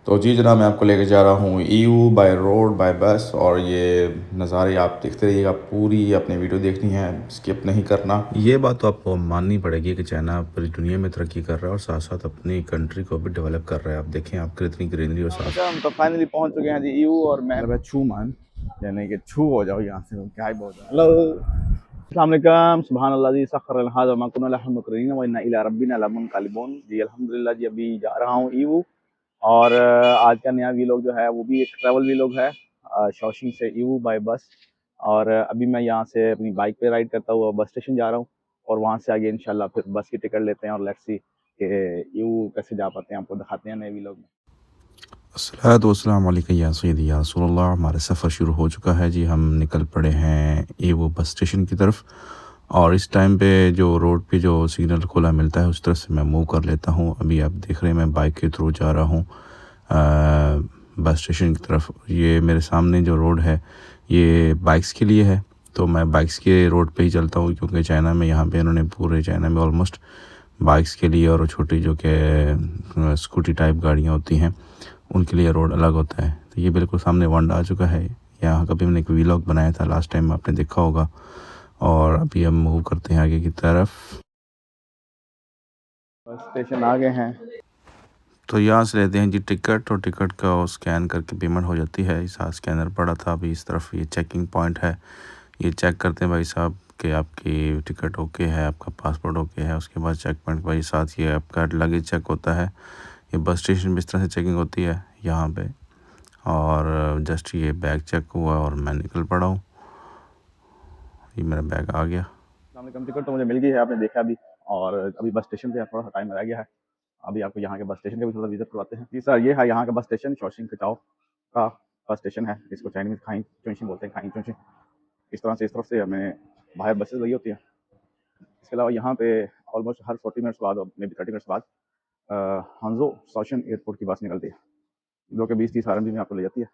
तो जी जनाब, मैं आपको लेके जा रहा हूँ ईयू बाय रोड बाय बस। और ये नज़ारे आप देखते रहिएगा, पूरी अपनी वीडियो देखनी है, स्किप नहीं करना। ये बात तो आपको माननी पड़ेगी कि चाइना पूरी दुनिया में तरक्की कर रहा है और साथ साथ अपनी कंट्री को भी डेवलप कर रहा है। आप देखें, आप कितनी ग्रीनरी और साफ। हम तो फाइनली पहुंच चुके हैं जी ईयू, और मैं छू मान यानी कि छू हो जाओ यहाँ से, क्या ही बहुत। हेलो, अस्सलाम वालेकुम, सुभान अल्लाह जी, सखर हाज़ा मा कुन्ना लहु मुकर्रिनीन व इन्ना इला रब्बिना लमुनक़लिबून। जी अल्हम्दुलिल्लाह जी, अभी जा रहा हूँ ईयू। और आज का नया वीलॉग जो है वो भी एक ट्रैवल वीलॉग है, शॉशिंग से ईवू बाय बस। और अभी मैं यहाँ से अपनी बाइक पे राइड करता हुआ बस स्टेशन जा रहा हूँ, और वहाँ से आगे इंशाल्लाह फिर बस की टिकट लेते हैं और लेट्स सी कि ईवू कैसे जा पाते हैं, आपको दिखाते हैं नए वीलॉग में। अस्सलातु वस्सलामु अलैका या सय्यदी या रसूलल्लाह। हमारा सफ़र शुरू हो चुका है जी, हम निकल पड़े हैं ईवू बस स्टेशन की तरफ। और इस टाइम पे जो रोड पे जो सिग्नल खुला मिलता है उस तरफ से मैं मूव कर लेता हूँ। अभी आप देख रहे हैं मैं बाइक के थ्रू जा रहा हूँ बस स्टेशन की तरफ। ये मेरे सामने जो रोड है ये बाइक्स के लिए है, तो मैं बाइक्स के रोड पे ही चलता हूँ, क्योंकि चाइना में यहाँ पे इन्होंने पूरे चाइना में ऑलमोस्ट बाइक्स के लिए और छोटी जो कि स्कूटी टाइप गाड़ियाँ होती हैं उनके लिए रोड अलग होता है। तो ये बिल्कुल सामने वांडा आ चुका है। यहाँ का भी मैंने एक वीलॉग बनाया था लास्ट टाइम, आपने देखा होगा। और अभी हम मूव करते हैं आगे की तरफ। बस स्टेशन आ गए हैं, तो यहाँ से लेते हैं जी टिकट, और टिकट का स्कैन करके पेमेंट हो जाती है। इस स्कैनर पड़ा था, अभी इस तरफ ये चेकिंग पॉइंट है, ये चेक करते हैं भाई साहब कि आपकी टिकट ओके है, आपका पासपोर्ट ओके है। उसके बाद चेक पॉइंट भाई साथ ये आपका लगेज चेक होता है। ये बस स्टेशन भी इस तरह से चेकिंग होती है यहाँ पे। और जस्ट ये बैग चेक हुआ और मैं निकल पड़ा हूँ, ये मेरा बैग आ गया। टिकट तो मुझे मिल गई है, आपने देखा अभी। और अभी बस स्टेशन पे थोड़ा सा टाइम रह गया है, अभी आपको यहाँ के बस स्टेशन का भी थोड़ा विजिट करवाते हैं। जी सर, ये है यहाँ का बस स्टेशन, शॉशिंग खिचाओ का बस स्टेशन है। इसको चाइनीज में खाई चुनशिंग बोलते हैं, खाई चुनशिंग। इस तरह से इस तरफ से हमें बाहर बसेस लगी होती हैं। इसके अलावा यहाँ पे ऑलमोस्ट हर 40 मिनट्स बाद और मे बी 30 मिनट्स बाद हांजो शॉशिंग एयरपोर्ट की बस निकलती है, जो कि 20-30 RMB में आपको ले जाती है।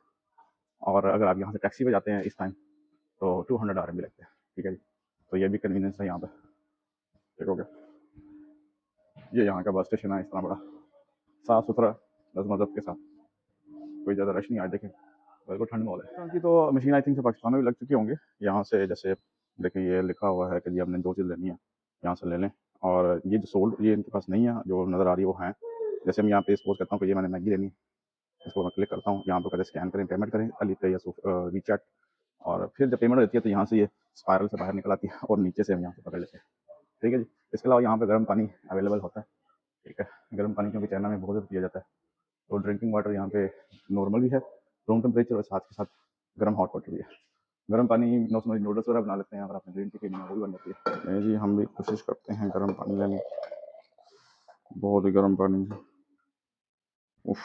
और अगर आप यहाँ से टैक्सी पे जाते हैं इस टाइम तो 200 RMB लगते हैं। ठीक है जी, तो ये भी कन्वीनियंस है यहाँ पर। ठीक हो गया, ये यहाँ का बस स्टेशन है, इस तरह बड़ा साफ़ सुथरा नज़्म ज़ब्त के साथ, कोई ज़्यादा रश नहीं। आज देखें बिल्कुल ठंड माहौल है। की तो मशीन आई थिंक से पाकिस्तान में भी लग चुके होंगे। यहाँ से जैसे देखिए ये लिखा हुआ है कि जी आपने जो चीज़ लेनी है यहाँ से ले लें। और ये जो सोल्ड ये इनके पास नहीं है, जो नज़र आ रही है वो हैं। जैसे मैं यहाँ पे सपोज करता हूँ कि ये मैंने मैगी लेनी है, इसको मैं क्लिक करता हूँ, यहाँ पर कहते स्कैन करें, पेमेंट करें अली या वीचैट। और फिर जब पेमेंट होती है तो यहाँ से ये स्पायरल से बाहर निकल आती है और नीचे से हम यहाँ से पकड़ लेते हैं। ठीक है जी। इसके अलावा यहाँ पर गर्म पानी अवेलेबल होता है। ठीक है, गर्म पानी क्योंकि चाइना में बहुत ज़्यादा पिया जाता है, तो ड्रिंकिंग वाटर यहाँ पे नॉर्मल भी है, रूम टेम्परेचर, और साथ के साथ गर्म हॉट वाटर भी है। गर्म पानी नूडल्स वगैरह बना लेते हैं, अगर आपने ग्रीन टी पीनी है वो भी बन जाती है। नहीं जी, हम भी कोशिश करते हैं गर्म पानी लेने, बहुत ही गर्म पानी। उफ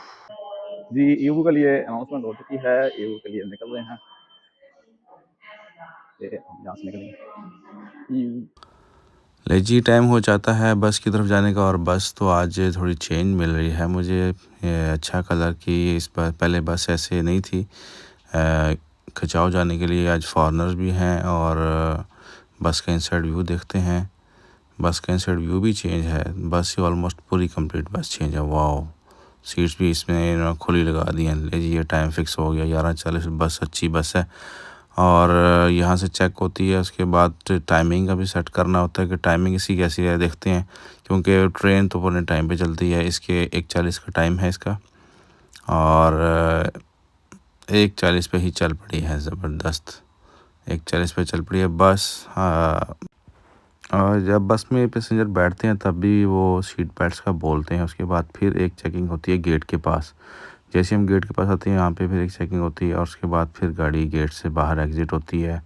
जी, ईवू के लिए अनाउंसमेंट हो चुकी है, ईवू के लिए निकल रहे हैं, हम यहाँ से निकलेंगे। ले जी, टाइम हो जाता है बस की तरफ जाने का, और बस तो आज थोड़ी चेंज मिल रही है मुझे। अच्छा कलर की, इस पर पहले बस ऐसे नहीं थी। खिंचाव जाने के लिए आज फॉरेनर्स भी हैं। और बस का इनसाइड व्यू देखते हैं, बस का इनसाइड व्यू भी चेंज है। बस ही ऑलमोस्ट पूरी कंप्लीट बस चेंज है। वाओ, सीट्स भी इसमें खुली लगा दी हैं। ले जी, ये टाइम फिक्स हो गया 11:40, बस अच्छी बस है। और यहाँ से चेक होती है, उसके बाद टाइमिंग का भी सेट करना होता है कि टाइमिंग इसी कैसी है, देखते हैं, क्योंकि ट्रेन तो पूरे टाइम पे चलती है। इसके 1:40 का टाइम है इसका, और 1:40 पे ही चल पड़ी है, ज़बरदस्त 1:40 पे चल पड़ी है बस। हाँ, और जब बस में पैसेंजर बैठते हैं तब भी वो सीट बेल्ट्स का बोलते हैं। उसके बाद फिर एक चेकिंग होती है गेट के पास। जैसे हम गेट के पास आते हैं यहाँ पे फिर एक चेकिंग होती है, और उसके बाद फिर गाड़ी गेट से बाहर एग्ज़िट होती है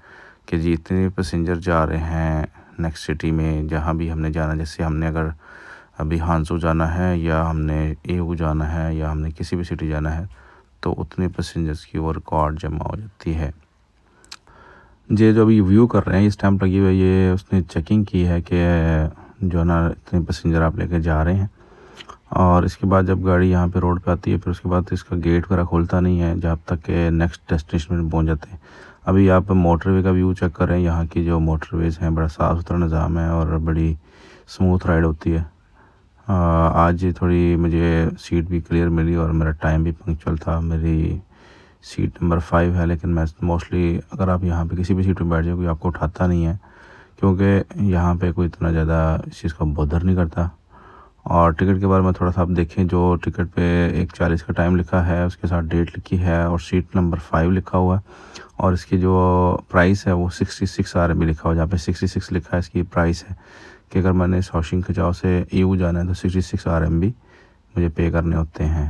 कि जितने भी पैसेंजर जा रहे हैं नेक्स्ट सिटी में, जहाँ भी हमने जाना, जैसे हमने अगर अभी हांसू जाना है, या हमने ईवू जाना है, या हमने किसी भी सिटी जाना है, तो उतने पैसेंजर्स की वो रिकॉर्ड जमा हो जाती है। ये जो अभी व्यू कर रहे हैं, ये स्टैम्प लगी हुई है, ये उसने चेकिंग की है कि जो ना इतने पैसेंजर आप लेके जा रहे हैं। और इसके बाद जब गाड़ी यहाँ पे रोड पे आती है, फिर उसके बाद इसका गेट वगैरह खोलता नहीं है जब तक कि नेक्स्ट डेस्टिनेशन में पहुँच जाते हैं। अभी आप मोटरवे का व्यू चेक कर रहे हैं। यहाँ की जो मोटरवेज़ हैं, बड़ा साफ़ सुथरा निज़ाम है और बड़ी स्मूथ राइड होती है। आज थोड़ी मुझे सीट भी क्लियर मिली और मेरा टाइम भी पंक्चुअल था। मेरी सीट नंबर 5 है, लेकिन मैं मोस्टली अगर आप यहाँ पे किसी भी सीट में बैठ जाओ कोई आपको उठाता नहीं है, क्योंकि यहाँ पे कोई इतना ज़्यादा इस चीज़ को बॉदर नहीं करता। और टिकट के बारे में थोड़ा सा आप देखें, जो टिकट पे 1:40 का टाइम लिखा है, उसके साथ डेट लिखी है और सीट नंबर 5 लिखा हुआ है, और इसकी जो प्राइस है वो 66 RMB लिखा हुआ है। जहाँ पे 66 लिखा है इसकी प्राइस है कि अगर मैंने शॉशिंग खिचाव से EU जाना है तो 66 RMB मुझे पे करने होते हैं।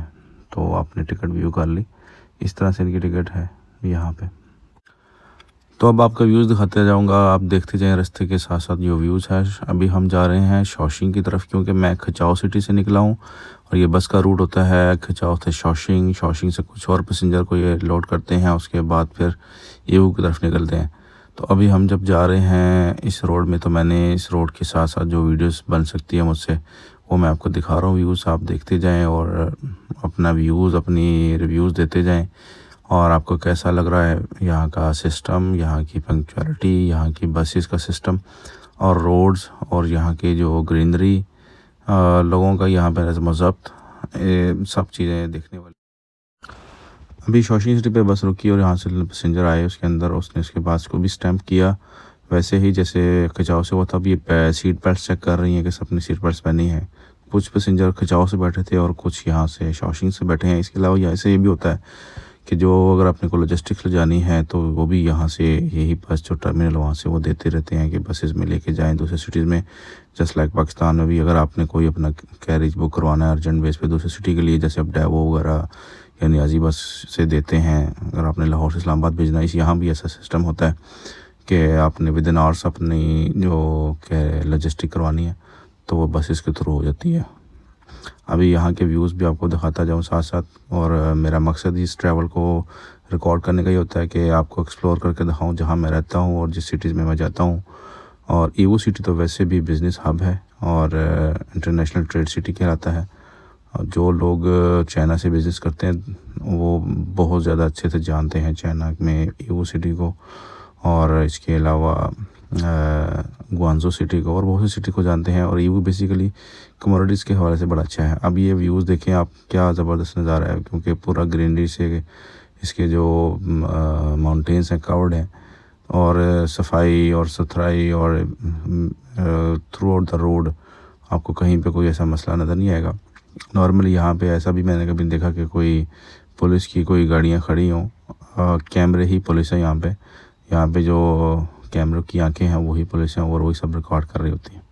तो आपने टिकट व्यू कर ली, इस तरह से इनकी टिकट है यहाँ पे। तो अब आपका व्यूज़ दिखाते जाऊँगा, आप देखते जाएँ रास्ते के साथ साथ जो व्यूज़ है। अभी हम जा रहे हैं शॉशिंग की तरफ, क्योंकि मैं खिचाव सिटी से निकला हूँ और ये बस का रूट होता है खिचाव से शॉशिंग, शॉशिंग से कुछ और पैसेंजर को ये लोड करते हैं, उसके बाद फिर EU की तरफ निकलते हैं। तो अभी हम जब जा रहे हैं इस रोड में, तो मैंने इस रोड के साथ साथ जो वीडियोस बन सकती है मुझसे, वो मैं आपको दिखा रहा हूँ। व्यूज़ आप देखते जाएं और अपना व्यूज़, अपनी रिव्यूज़ देते जाएं, और आपको कैसा लग रहा है यहाँ का सिस्टम, यहाँ की पंक्चुअलिटी, यहाँ की बसेस का सिस्टम और रोड्स, और यहाँ की जो ग्रीनरी, लोगों का यहाँ पर नज़्म ज़ब्त, सब चीज़ें देखने वाली। अभी शॉशिंग सिटी पे बस रुकी और यहाँ से पैसेंजर आए उसके अंदर, उसने उसके पास को भी स्टैम्प किया वैसे ही जैसे खिंचाव से हुआ था। अब ये सीट बेल्ट चेक कर रही हैं कि सबने सीट बेल्ट पहनी है। कुछ पैसेंजर खिंचाव से बैठे थे और कुछ यहाँ से शॉशिंग से बैठे हैं। इसके अलावा यहाँ से ये भी होता है कि जो अगर अपने को लॉजिस्टिक्स ले जानी है तो वो भी यहाँ से, यही बस जो टर्मिनल वहाँ से वो देते रहते हैं कि बसेस में लेके जाएं दूसरे सिटीज़ में। जस्ट लाइक पाकिस्तान में भी अगर आपने कोई अपना कैरेज बुक करवाना है अर्जेंट बेस पे दूसरी सिटी के लिए, जैसे अब डैवो वगैरह या नियाजी बस से देते हैं, अगर आपने लाहौर से इस्लामाबाद भेजना है, इस यहाँ भी ऐसा सिस्टम होता है कि आपने विद इन आवर्स अपनी जो लॉजिस्टिक करवानी है तो वो बसेस के थ्रू हो जाती है। अभी यहाँ के व्यूज़ भी आपको दिखाता जाऊँ साथ साथ, और मेरा मकसद इस ट्रैवल को रिकॉर्ड करने का ही होता है कि आपको एक्सप्लोर करके दिखाऊँ जहाँ मैं रहता हूँ और जिस सिटीज़ में मैं जाता हूँ। और ईवो सिटी तो वैसे भी बिज़नेस हब है और इंटरनेशनल ट्रेड सिटी कहलाता है। जो लोग चाइना से बिज़नेस करते हैं वो बहुत ज़्यादा अच्छे से जानते हैं चाइना में ईवो सिटी को, और इसके अलावा ग्वांजो सिटी को और बहुत सी सिटी को जानते हैं। और ईवो बेसिकली कमोडिटीज़ के हवाले से बड़ा अच्छा है। अब ये व्यूज़ देखें आप, क्या ज़बरदस्त नज़ारा है, क्योंकि पूरा ग्रीनरी से इसके जो माउंटेन्स हैं कवर्ड हैं, और सफाई और सुथराई और थ्रू आउट द रोड आपको कहीं पे कोई ऐसा मसला नज़र नहीं आएगा। नॉर्मली यहाँ पे ऐसा भी मैंने कभी देखा कि कोई पुलिस की कोई गाड़ियाँ खड़ी हों, कैमरे ही पुलिस है यहाँ पे जो कैमरों की आंखें हैं वही पुलिस हैं और वही सब रिकॉर्ड कर रही होती हैं।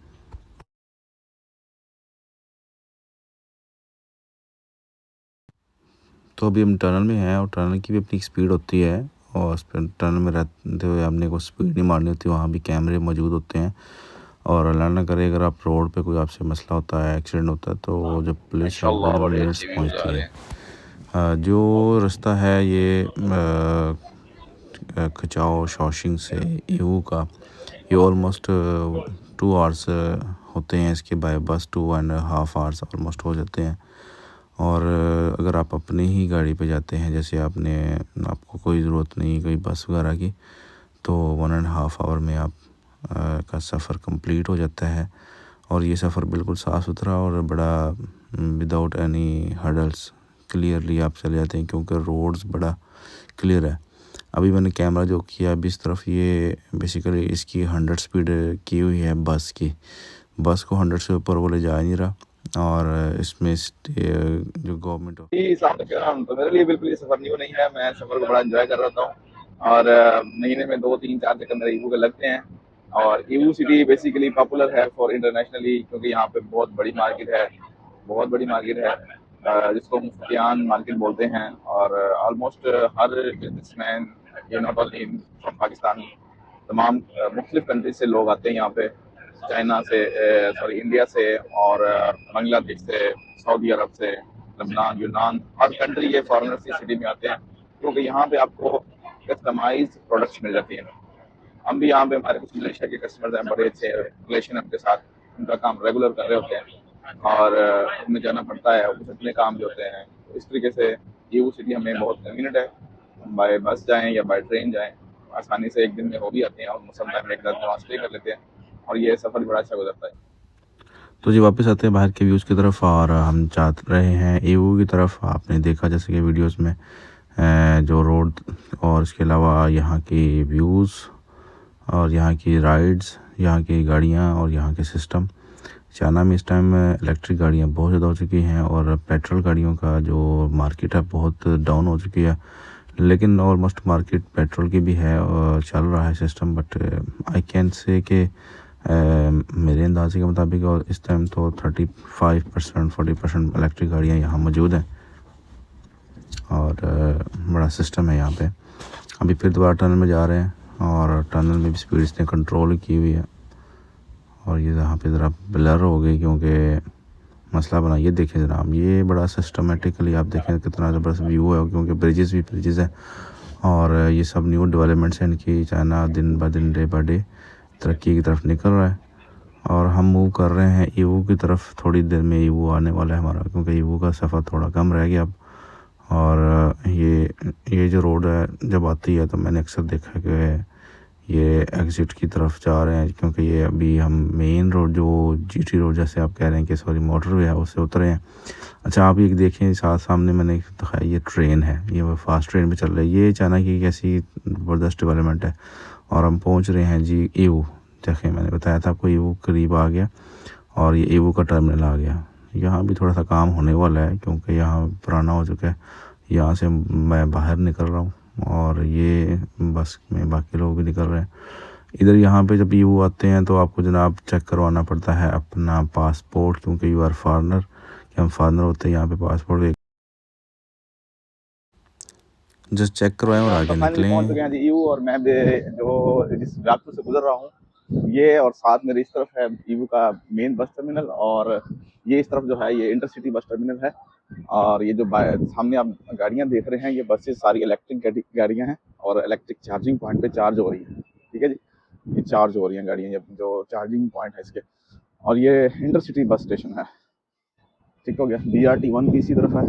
तो अभी हम टनल में हैं और टनल की भी अपनी स्पीड होती है, और उस पर टनल में रहते हुए हमने को स्पीड नहीं मारनी होती। वहाँ भी कैमरे मौजूद होते हैं, और अल्लाह ना करे अगर आप रोड पे कोई आपसे मसला होता है, एक्सीडेंट होता है, तो जब पुलिस है वो मिनट्स पहुँचती है। जो रास्ता है ये खिंचाव शॉशिंग से ईवो का, ये ऑलमोस्ट 2 आवर्स होते हैं इसके बाय बस, 2.5 आवर्स ऑलमोस्ट हो जाते हैं। और अगर आप अपनी ही गाड़ी पे जाते हैं, जैसे आपको कोई ज़रूरत नहीं कोई बस वगैरह की, तो 1.5 आवर में आप का सफ़र कंप्लीट हो जाता है। और ये सफ़र बिल्कुल साफ़ सुथरा और बड़ा विदाउट एनी हर्डल्स क्लियरली आप चले जाते हैं, क्योंकि रोड्स बड़ा क्लियर है। अभी मैंने कैमरा जो किया अभी इस तरफ, ये बेसिकली इसकी 100 स्पीड की हुई है बस की। बस को 100 से ऊपर वो ले जा नहीं रहा, और इसमें जो गवर्नमेंट तो मेरे लिए बिल्कुल ये सफ़र न्यू नहीं है। मैं सफ़र को बड़ा एंजॉय कर रहा हूँ, और महीने में 2-3-4 चक्कर मेरे ईवू के लगते हैं। और ईवू सिटी बेसिकली पॉपुलर है फॉर इंटरनेशनली, क्योंकि यहाँ पे बहुत बड़ी मार्केट है, बहुत बड़ी मार्केट है, जिसको मुफ्तियान मार्केट बोलते हैं। और ऑलमोस्ट हर बिजनेसमैन, ये नॉट ओनली फ्रॉम पाकिस्तान, तमाम मुख्तलिफ कंट्री से लोग आते हैं यहाँ पे, चाइना से, सॉरी इंडिया से, और बांग्लादेश से, सऊदी अरब से, लबनान, यूनान, हर कंट्री ये फॉरेनर्स की सिटी में आते हैं, क्योंकि यहाँ पे आपको कस्टमाइज प्रोडक्ट्स मिल जाती हैं। हम भी यहाँ पे, हमारे कुछ मलेशिया के कस्टमर्स हैं, बड़े अच्छे रिलेशन है उनके साथ, उनका काम रेगुलर कर रहे होते हैं, और उनमें जाना पड़ता है, कुछ अपने काम भी होते हैं। तो इस तरीके से ये वो सिटी हमें बहुत कन्वीनियंट है, बाय बस जाएँ या बाय ट्रेन जाएँ, आसानी से एक दिन में हो भी आते हैं, और समटाइम एक रात वहाँ स्टे कर लेते हैं, और ये सफ़र बड़ा अच्छा गुजरता है। तो जी वापस आते हैं बाहर के व्यूज़ की तरफ और हम जा रहे हैं ईवू की तरफ। आपने देखा जैसे कि वीडियोस में जो रोड और इसके अलावा यहाँ की व्यूज़ और यहाँ की राइड्स, यहाँ की गाड़ियाँ और यहाँ के सिस्टम। चाइना में इस टाइम इलेक्ट्रिक गाड़ियाँ बहुत ज़्यादा हो चुकी हैं और पेट्रोल गाड़ियों का जो मार्केट है बहुत डाउन हो चुकी है, लेकिन ऑलमोस्ट मार्केट पेट्रोल की भी है और चल रहा है system. But I can say कि मेरे अंदाजे के मुताबिक और इस टाइम तो 35% 40% इलेक्ट्रिक गाड़ियाँ यहाँ मौजूद हैं और बड़ा सिस्टम है यहाँ पे। अभी फिर दोबारा टनल में जा रहे हैं और टनल में भी स्पीड इसने कंट्रोल की हुई है और ये यहाँ पे ज़रा ब्लर हो गई क्योंकि मसला बना। ये देखें जनाब, ये बड़ा सिस्टमेटिकली आप देखें कितना ज़बरदस्त व्यू है क्योंकि ब्रिजेस भी ब्रिजेस हैं और ये सब न्यू डेवलपमेंट्स हैं इनकी। चाइना दिन ब दिन डे बाय डे तरक्की की तरफ निकल रहा है और हम मूव कर रहे हैं ईवू की तरफ। थोड़ी देर में ईवू आने वाला है हमारा क्योंकि ईवू का सफ़र थोड़ा कम रह गया अब। और ये जो रोड है जब आती है तो मैंने अक्सर देखा कि ये एग्ज़िट की तरफ जा रहे हैं क्योंकि ये अभी हम मेन रोड जो जीटी रोड जैसे आप कह रहे हैं कि सॉरी मोटरवे है उससे उतरे हैं। अच्छा आप ये देखें साथ सामने मैंने दिखाया ये ट्रेन है, ये फास्ट ट्रेन भी चल रही है। ये चाइना की कैसी ज़बरदस्त डेवलपमेंट है और हम पहुंच रहे हैं जी ईवू। देखें मैंने बताया था आपको ईवू करीब आ गया और ये ईवू का टर्मिनल आ गया। यहाँ भी थोड़ा सा काम होने वाला है क्योंकि यहाँ पुराना हो चुका है। यहाँ से मैं बाहर निकल रहा हूँ और ये बस में बाकी लोग भी निकल रहे हैं। इधर यहाँ पे जब ईवू आते हैं तो आपको जनाब चेक करवाना पड़ता है अपना पासपोर्ट क्योंकि यू आर फॉरेनर, कि हम फॉरेनर होते हैं। यहाँ पे पासपोर्ट जस्ट चेक करवाएं और आगे फाइनली पहुंच निकलें। चुके हैं जी ईवू और मैं जो जिस रास्ते से गुजर रहा हूँ ये और साथ मेरे इस तरफ है ईवू का मेन बस टर्मिनल और ये इस तरफ जो है ये इंटरसिटी बस टर्मिनल है। और ये जो सामने आप गाड़ियां देख रहे हैं ये बसेस सारी इलेक्ट्रिक गाड़ियां हैं और इलेक्ट्रिक चार्जिंग पॉइंट पे चार्ज हो रही है। ठीक है जी, ये चार्ज हो रही हैं गाड़ियां, ये जो चार्जिंग पॉइंट है इसके। और ये इंटरसिटी बस स्टेशन है। ठीक हो गया, BRT1 भी इसी तरफ है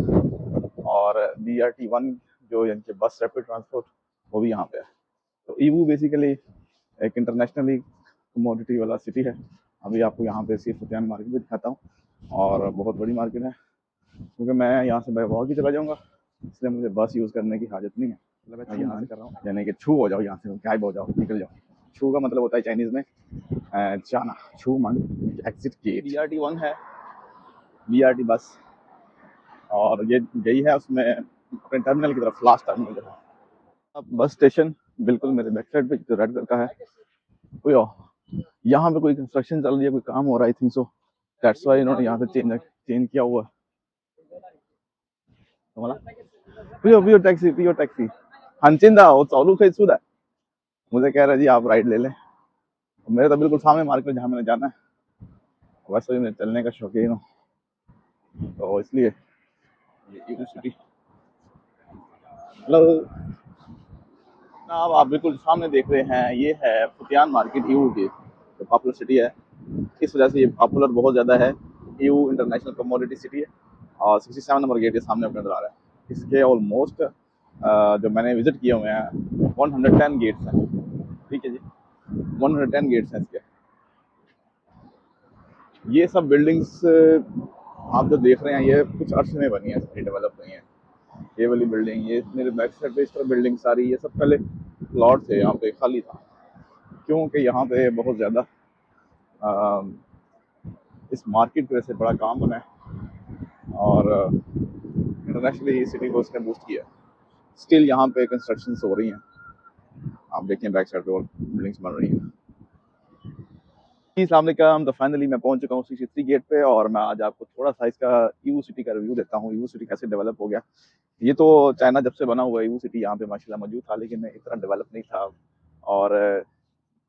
और BRT1 जो यानी कि बस रैपिड ट्रांसपोर्ट वो भी यहाँ पे है। तो ईवू बेसिकली एक इंटरनेशनली कमोडिटी वाला सिटी है। अभी आपको यहाँ पे सिर्फ फतेहान मार्केट भी दिखाता हूँ और बहुत बड़ी मार्केट है क्योंकि मैं यहाँ से वॉक ही चला जाऊँगा इसलिए मुझे बस यूज़ करने की हाजत नहीं है। मतलब मैं यहाँ से कर रहा हूँ यानी कि छू हो जाओ, यहाँ से गायब हो जाओ, निकल जाओ। छू का मतलब होता है चाइनीज़ में जाना, छू मान एग्जिट गेट। BRT1 है, BRT बस और ये गई है उसमें अपने टर्मिनल की तरफ, लास्ट टर्मिनल जो है। अब बस स्टेशन बिल्कुल मेरे बैक साइड पे जो रेड कलर का है कोई यहाँ पे कोई कंस्ट्रक्शन चल रही है, कोई काम हो रहा है I think so, that's why इन्होंने यहाँ से चेंज किया हुआ है। पियो टैक्सी हनचिंदा वो चालू कई सुदा मुझे कह रहा है जी आप राइड ले लें। मेरे तो बिल्कुल सामने मार्केट जहाँ मैंने जाना है, वैसे भी मैं चलने का शौकीन हूँ तो इसलिए ये यूनिवर्सिटी। हेलो, अब आप बिल्कुल सामने देख रहे हैं ये है फतेहान मार्केट ईवू की जो पॉपुलर सिटी है। इस वजह से ये पॉपुलर बहुत ज़्यादा है। ईवू इंटरनेशनल कमोडिटी सिटी है और 67 नंबर गेट ये सामने अपने नजर आ रहा है। इसके ऑलमोस्ट जो मैंने विजिट किए हुए हैं 110 गेट्स हैं। ठीक है जी, 110 गेट्स हैं इसके। ये सब बिल्डिंग्स आप जो देख रहे हैं ये कुछ अर्से में बनी है, सारी डेवलप हुई हैं। ये वाली बिल्डिंग, ये मेरे बैक साइड पे इस तरह बिल्डिंग सारी, ये सब पहले प्लॉट थे, यहाँ पे खाली था क्योंकि यहाँ पे बहुत ज़्यादा इस मार्केट की वजह से बड़ा काम बना है और इंटरनेशनली सिटी को उसने बूस्ट किया। स्टिल यहाँ पे कंस्ट्रक्शन हो रही हैं, आप देखें बैक साइड पे और बिल्डिंग्स बन रही हैं। अस्सलाम वालेकुम, तो फाइनली मैं पहुंच चुका हूँ CC3 गेट पे और मैं आज आपको थोड़ा सा इसका ईवू सिटी का रिव्यू देता हूँ। ईवू सिटी कैसे डेवलप हो गया। ये तो चाइना जब से बना हुआ है ईवू सिटी यहाँ पे माशाल्लाह मौजूद था लेकिन इतना डेवलप नहीं था। और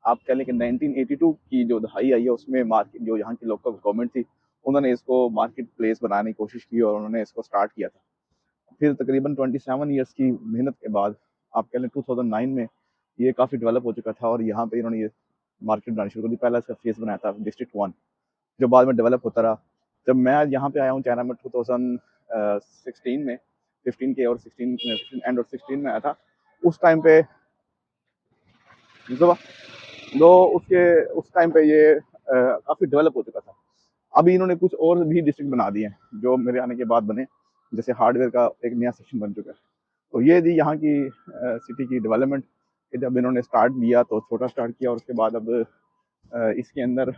आप कह लें कि 1982 की जो दहाई आई है उसमें मार्केट जो यहाँ की लोकल गवर्नमेंट थी उन्होंने इसको मार्केट प्लेस बनाने की कोशिश की और उन्होंने इसको स्टार्ट किया था। फिर तकरीबन 27 ईयर्स की मेहनत के बाद आप कह लें 2009 में ये काफ़ी डेवलप हो चुका था और यहाँ पे इन्होंने ये मार्केट बनानी शुरू कर दी। पहला इसका फेस बनाया था डिस्ट्रिक्ट 1 जो बाद में डेवलप होता रहा। जब मैं यहाँ पे आया हूँ चाइना में 2016 में 15 के और 16 एंड और 16 में आया था उस टाइम पे तो उसके उस टाइम पे ये काफ़ी डेवलप हो चुका था। अभी इन्होंने कुछ और भी डिस्ट्रिक्ट बना दिए हैं जो मेरे आने के बाद बने, जैसे हार्डवेयर का एक नया सेक्शन बन चुका है। तो ये थी यहाँ की सिटी की डेवलपमेंट। जब इन्होंने स्टार्ट लिया तो छोटा स्टार्ट किया और उसके बाद अब इसके अंदर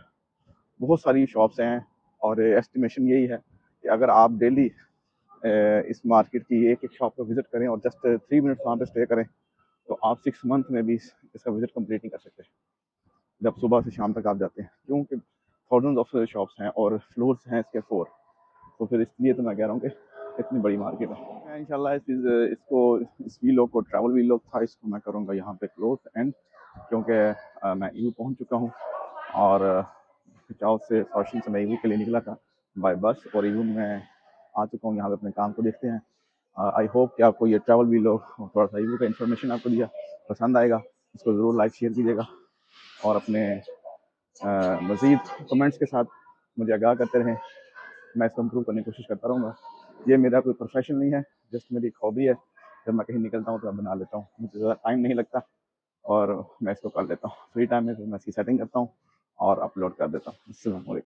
बहुत सारी शॉप्स हैं और एस्टिमेशन यही है कि अगर आप डेली इस मार्केट की एक एक शॉप पर विजिट करें और जस्ट 3 मिनट्स वहाँ पे स्टे करें तो आप 6 मंथ में भी इसका विजिट कंप्लीट नहीं कर सकते जब सुबह से शाम तक आप जाते हैं, क्योंकि थाउजेंड्स ऑफ शॉप्स हैं और फ्लोर्स हैं इसके 4। तो फिर इसलिए तो मैं कह रहा हूँ कि इतनी बड़ी मार्केट है। मैं इंशाल्लाह इस वीलॉग को ट्रैवल वीलॉग था, इसको मैं करूँगा यहाँ पे क्लोज एंड, क्योंकि मैं ईवू पहुँच चुका हूँ और खिंचाव से फॉर्चून से मैं ईवू के लिए निकला था बाय बस और ईवू में आ चुका हूँ। यहाँ पे अपने काम को देखते हैं। आई होप कि आपको ये ट्रैवल वीलॉग थोड़ा सा ईवू का इन्फॉर्मेशन आपको दिया पसंद आएगा। इसको ज़रूर लाइक शेयर कीजिएगा और अपने मज़ीद कमेंट्स के साथ मुझे आगाह करते रहें। मैं इसको इम्प्रूव करने की कोशिश करता रहूँगा। ये मेरा कोई प्रोफेशन नहीं है, जस्ट मेरी एक हॉबी है। जब मैं कहीं निकलता हूँ तो मैं बना लेता हूँ, मुझे ज़्यादा टाइम नहीं लगता और मैं इसको कर लेता हूँ। फ्री टाइम में फिर मैं इसकी सेटिंग करता हूँ और अपलोड कर देता हूँ। अस्सलाम वालेकुम।